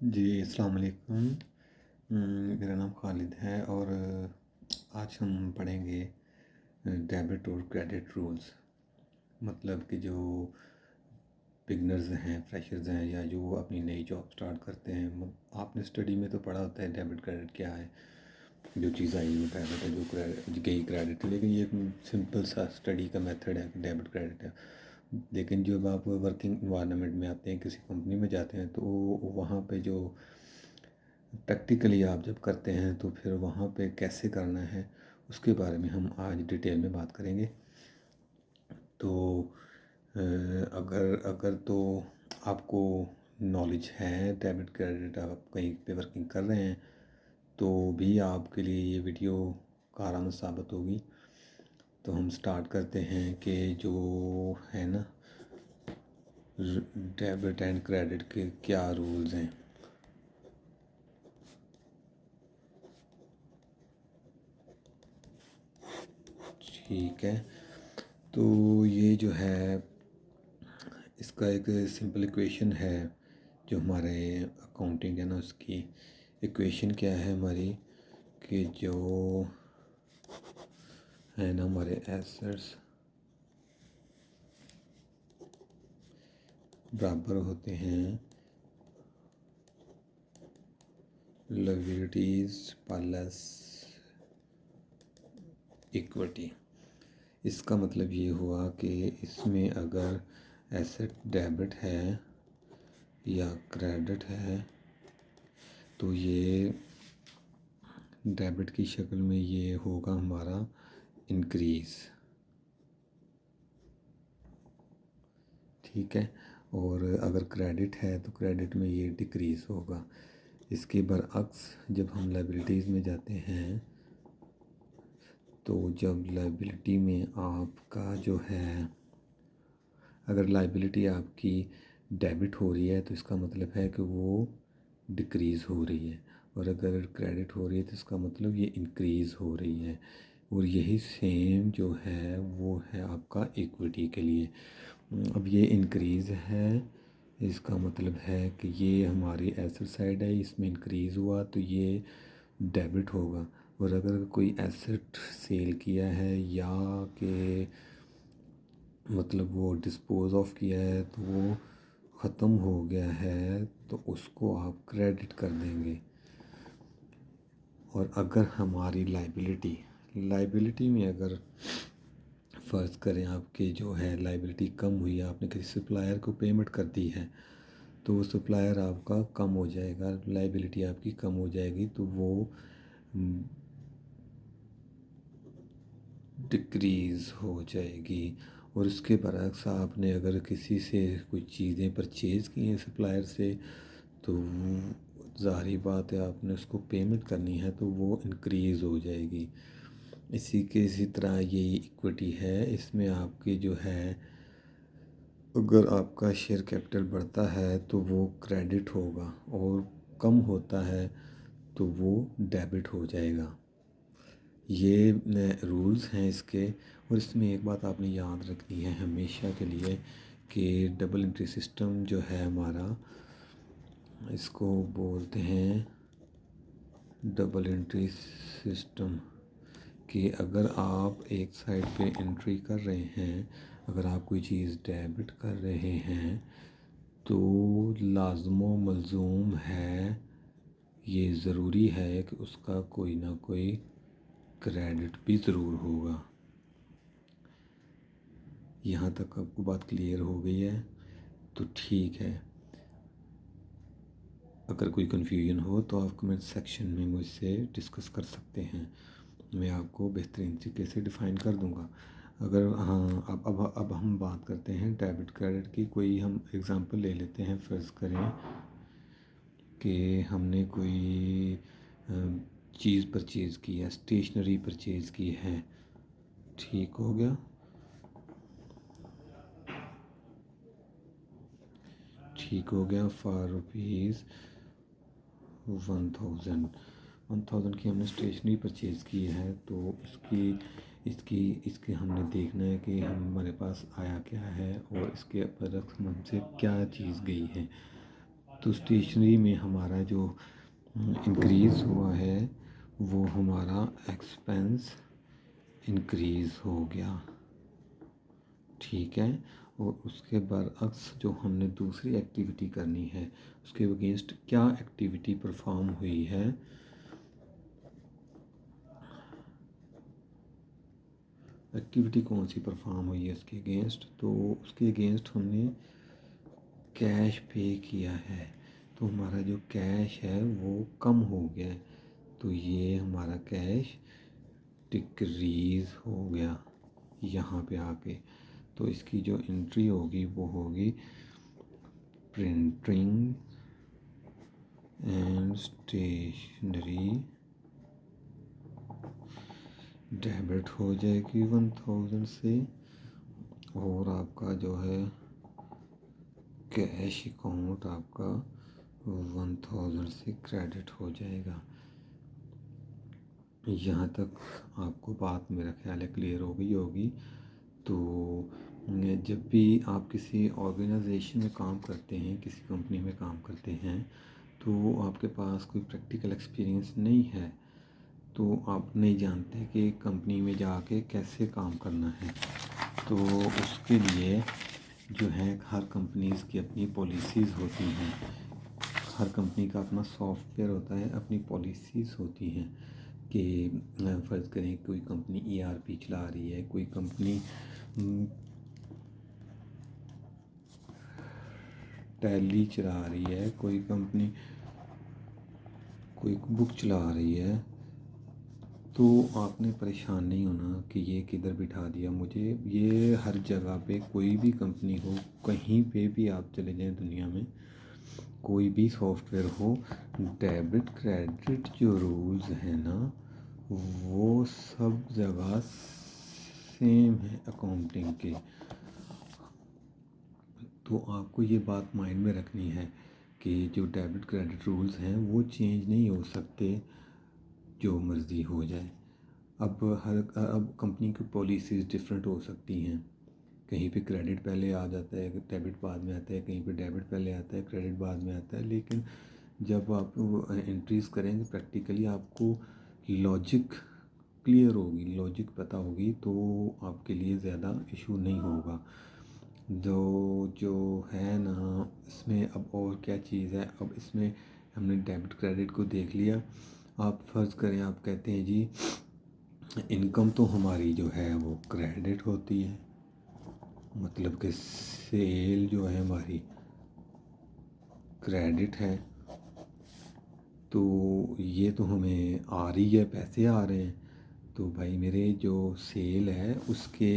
जी, अस्सलाम वालेकुम। मेरा नाम खालिद है और आज हम पढ़ेंगे डेबिट और क्रेडिट रूल्स। मतलब कि जो बिगनर्स हैं, फ्रेशर्स हैं या जो अपनी नई जॉब स्टार्ट करते हैं, आपने स्टडी में तो पढ़ा होता है डेबिट क्रेडिट क्या है। जो चीज़ आई वो डेबिट है, जो क्रेडिट गई क्रेडिट है। लेकिन ये एक सिंपल सा स्टडी का मेथड है कि डेबिट क्रेडिट है। लेकिन जब आप वर्किंग इन्वायरमेंट में आते हैं, किसी कंपनी में जाते हैं, तो वहाँ पे जो प्रैक्टिकली आप जब करते हैं तो फिर वहाँ पे कैसे करना है उसके बारे में हम आज डिटेल में बात करेंगे। तो अगर अगर तो आपको नॉलेज है डेबिट क्रेडिट, आप कहीं पे वर्किंग कर रहे हैं तो भी आपके लिए ये वीडियो कारआमद साबित होगी। तो हम स्टार्ट करते हैं कि जो है ना, डेबिट एंड क्रेडिट के क्या रूल्स हैं। ठीक है, तो ये जो है इसका एक सिंपल इक्वेशन है। जो हमारे अकाउंटिंग है ना, उसकी इक्वेशन क्या है हमारी, कि जो है ना हमारे एसेट्स बराबर होते हैं लायबिलिटीज़ प्लस इक्विटी। इसका मतलब ये हुआ कि इसमें अगर एसेट डेबिट है या क्रेडिट है तो ये डेबिट की शक्ल में ये होगा हमारा इंक्रीज़। ठीक है, और अगर क्रेडिट है तो क्रेडिट में ये डिक्रीज़ होगा। इसके बरअक्स जब हम लायबिलिटीज़ में जाते हैं तो जब लायबिलिटी में आपका जो है, अगर लायबिलिटी आपकी डेबिट हो रही है तो इसका मतलब है कि वो डिक्रीज़ हो रही है, और अगर क्रेडिट हो रही है तो इसका मतलब ये इंक्रीज़ हो रही है। और यही सेम जो है वो है आपका इक्विटी के लिए। अब ये इंक्रीज़ है, इसका मतलब है कि ये हमारी एसेट साइड है, इसमें इंक्रीज़ हुआ तो ये डेबिट होगा। और अगर कोई एसेट सेल किया है या कि मतलब वो डिस्पोज ऑफ किया है तो वो ख़त्म हो गया है तो उसको आप क्रेडिट कर देंगे। और अगर हमारी लाइबिलिटी में अगर फ़र्ज़ करें आपके जो है लाइबिलिटी कम हुई है, आपने किसी सप्लायर को पेमेंट कर दी है तो वो सप्लायर आपका कम हो जाएगा, लाइबिलिटी आपकी कम हो जाएगी तो वो डिक्रीज़ हो जाएगी। और उसके बरक्स आपने अगर किसी से कुछ चीज़ें परचेज़ की हैं सप्लायर से तो ज़ाहिर बात है आपने उसको पेमेंट करनी है तो वो इंक्रीज़ हो जाएगी। इसी तरह ये इक्विटी है, इसमें आपकी जो है अगर आपका शेयर कैपिटल बढ़ता है तो वो क्रेडिट होगा और कम होता है तो वो डेबिट हो जाएगा। ये रूल्स हैं इसके। और इसमें एक बात आपने याद रखनी है हमेशा के लिए कि डबल एंट्री सिस्टम जो है हमारा, इसको बोलते हैं डबल एंट्री सिस्टम। कि अगर आप एक साइड पे एंट्री कर रहे हैं, अगर आप कोई चीज़ डेबिट कर रहे हैं तो लाज़िम मलज़ूम है, ये ज़रूरी है कि उसका कोई ना कोई क्रेडिट भी ज़रूर होगा। यहाँ तक आपको बात क्लियर हो गई है तो ठीक है। अगर कोई कन्फ्यूजन हो तो आप कमेंट सेक्शन में मुझसे डिस्कस कर सकते हैं, मैं आपको बेहतरीन तरीके से डिफ़ाइन कर दूंगा। अगर हाँ, अब हम बात करते हैं डेबिट क्रेडिट की। कोई हम एग्ज़ाम्पल ले लेते हैं। फ़र्ज़ करें कि हमने कोई चीज़ परचेज़ की है, स्टेशनरी परचेज़ की है। ठीक हो गया, ठीक हो गया। फॉर रुपीज़ 1000 की हमने स्टेशनरी परचेज़ की है तो इसकी इसकी इसके हमने देखना है कि हमारे पास आया क्या है और इसके बरक्स हमसे क्या चीज़ गई है। तो स्टेशनरी में हमारा जो इंक्रीज़ हुआ है वो हमारा एक्सपेंस इंक्रीज़ हो गया, ठीक है। और उसके बरअक्स जो हमने दूसरी एक्टिविटी करनी है उसके अगेंस्ट क्या एक्टिविटी परफॉर्म हुई है, एक्टिविटी कौन सी परफॉर्म हुई है उसके अगेंस्ट, तो उसके अगेंस्ट हमने कैश पे किया है। तो हमारा जो कैश है वो कम हो गया है, तो ये हमारा कैश डिक्रीज़ हो गया यहाँ पे आके। तो इसकी जो एंट्री होगी वो होगी प्रिंटिंग एंड स्टेशनरी, डेबिट हो जाएगी 1000 से, और आपका जो है कैश अकाउंट आपका 1000 से क्रेडिट हो जाएगा। यहाँ तक आपको बात मेरा ख्याल है क्लियर हो गई होगी। तो जब भी आप किसी ऑर्गेनाइजेशन में काम करते हैं, किसी कंपनी में काम करते हैं, तो आपके पास कोई प्रैक्टिकल एक्सपीरियंस नहीं है, तो आप नहीं जानते कि कंपनी में जाके कैसे काम करना है। तो उसके लिए जो है हर कंपनीज़ की अपनी पॉलिसीज़ होती हैं, हर कंपनी का अपना सॉफ्टवेयर होता है, अपनी पॉलिसीज़ होती हैं कि फ़र्ज़ करें कोई कंपनी ERP चला रही है, कोई कंपनी टैली चला रही है, कोई कंपनी कोई बुक चला रही है, तो आपने परेशान नहीं होना कि ये किधर बिठा दिया मुझे। ये हर जगह पे कोई भी कंपनी हो, कहीं पे भी आप चले जाएं दुनिया में, कोई भी सॉफ्टवेयर हो, डेबिट क्रेडिट जो रूल्स हैं ना वो सब जगह सेम है अकाउंटिंग के। तो आपको ये बात माइंड में रखनी है कि जो डेबिट क्रेडिट रूल्स हैं वो चेंज नहीं हो सकते जो मर्ज़ी हो जाए। अब कंपनी की पॉलिसीज़ डिफरेंट हो सकती हैं, कहीं पे क्रेडिट पहले आ जाता है, डेबिट बाद में आता है, कहीं पे डेबिट पहले आता है, क्रेडिट बाद में आता है। लेकिन जब आप एंट्रीज़ करेंगे प्रैक्टिकली आपको लॉजिक क्लियर होगी, लॉजिक पता होगी, तो आपके लिए ज़्यादा इशू नहीं होगा। जो है ना इसमें अब और क्या चीज़ है, अब इसमें हमने डेबिट क्रेडिट को देख लिया। आप फ़र्ज़ करें आप कहते हैं जी इनकम तो हमारी जो है वो क्रेडिट होती है, मतलब कि सेल जो है हमारी क्रेडिट है, तो ये तो हमें आ रही है, पैसे आ रहे हैं। तो भाई मेरे जो सेल है उसके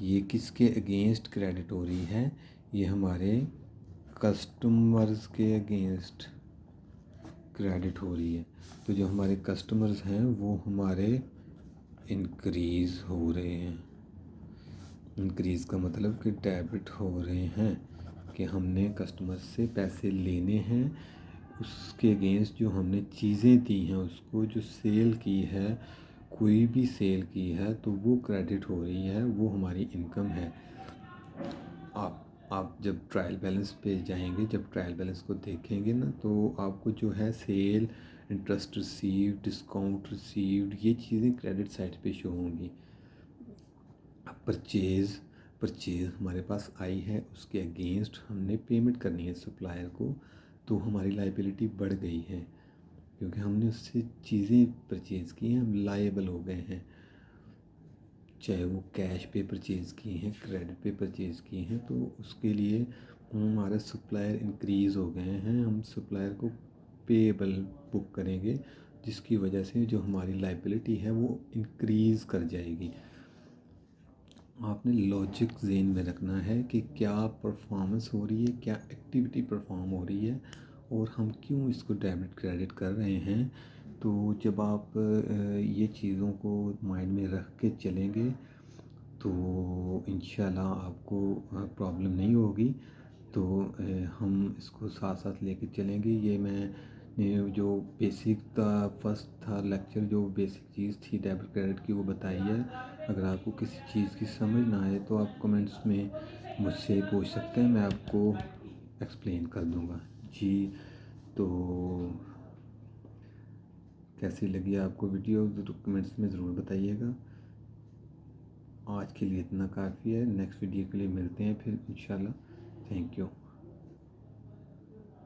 ये किसके अगेंस्ट क्रेडिट हो रही है, ये हमारे कस्टमर्स के अगेंस्ट क्रेडिट हो रही है। तो जो हमारे कस्टमर्स हैं वो हमारे इंक्रीज़ हो रहे हैं। इंक्रीज़ का मतलब कि डेबिट हो रहे हैं, कि हमने कस्टमर से पैसे लेने हैं, उसके अगेंस्ट जो हमने चीज़ें दी हैं उसको, जो सेल की है, कोई भी सेल की है तो वो क्रेडिट हो रही है, वो हमारी इनकम है। आप जब ट्रायल बैलेंस पे जाएंगे, जब ट्रायल बैलेंस को देखेंगे ना, तो आपको जो है sale, interest received, discount received, ये चीज़ें क्रेडिट साइड पे शो होंगी। परचेज़ हमारे पास आई है, उसके अगेंस्ट हमने पेमेंट करनी है सप्लायर को, तो हमारी लायबिलिटी बढ़ गई है क्योंकि हमने उससे चीज़ें परचेज़ की हैं, हम लायबल हो गए हैं। चाहे वो कैश पे परचेज़ की हैं, क्रेडिट पे परचेज़ की हैं, तो उसके लिए हमारे सप्लायर इंक्रीज़ हो गए हैं, हम सप्लायर को पेएबल बुक करेंगे, जिसकी वजह से जो हमारी लायबिलिटी है वो इंक्रीज़ कर जाएगी। आपने लॉजिक ज़हन में रखना है कि क्या परफॉर्मेंस हो रही है, क्या एक्टिविटी परफॉर्म हो रही है, और हम क्यों इसको डेबिट क्रेडिट कर रहे हैं। तो जब आप ये चीज़ों को माइंड में रख के चलेंगे तो इंशाल्लाह आपको प्रॉब्लम नहीं होगी। तो हम इसको साथ साथ लेके चलेंगे। ये जो बेसिक था, फर्स्ट था लेक्चर, जो बेसिक चीज़ थी डेबिट क्रेडिट की वो बताई है। अगर आपको किसी चीज़ की समझ ना आए तो आप कमेंट्स में मुझसे पूछ सकते हैं, मैं आपको एक्सप्लेन कर दूँगा। जी, तो कैसी लगी आपको वीडियो तो कमेंट्स में ज़रूर बताइएगा। आज के लिए इतना काफ़ी है, नेक्स्ट वीडियो के लिए मिलते हैं फिर इंशाल्लाह। Thank you.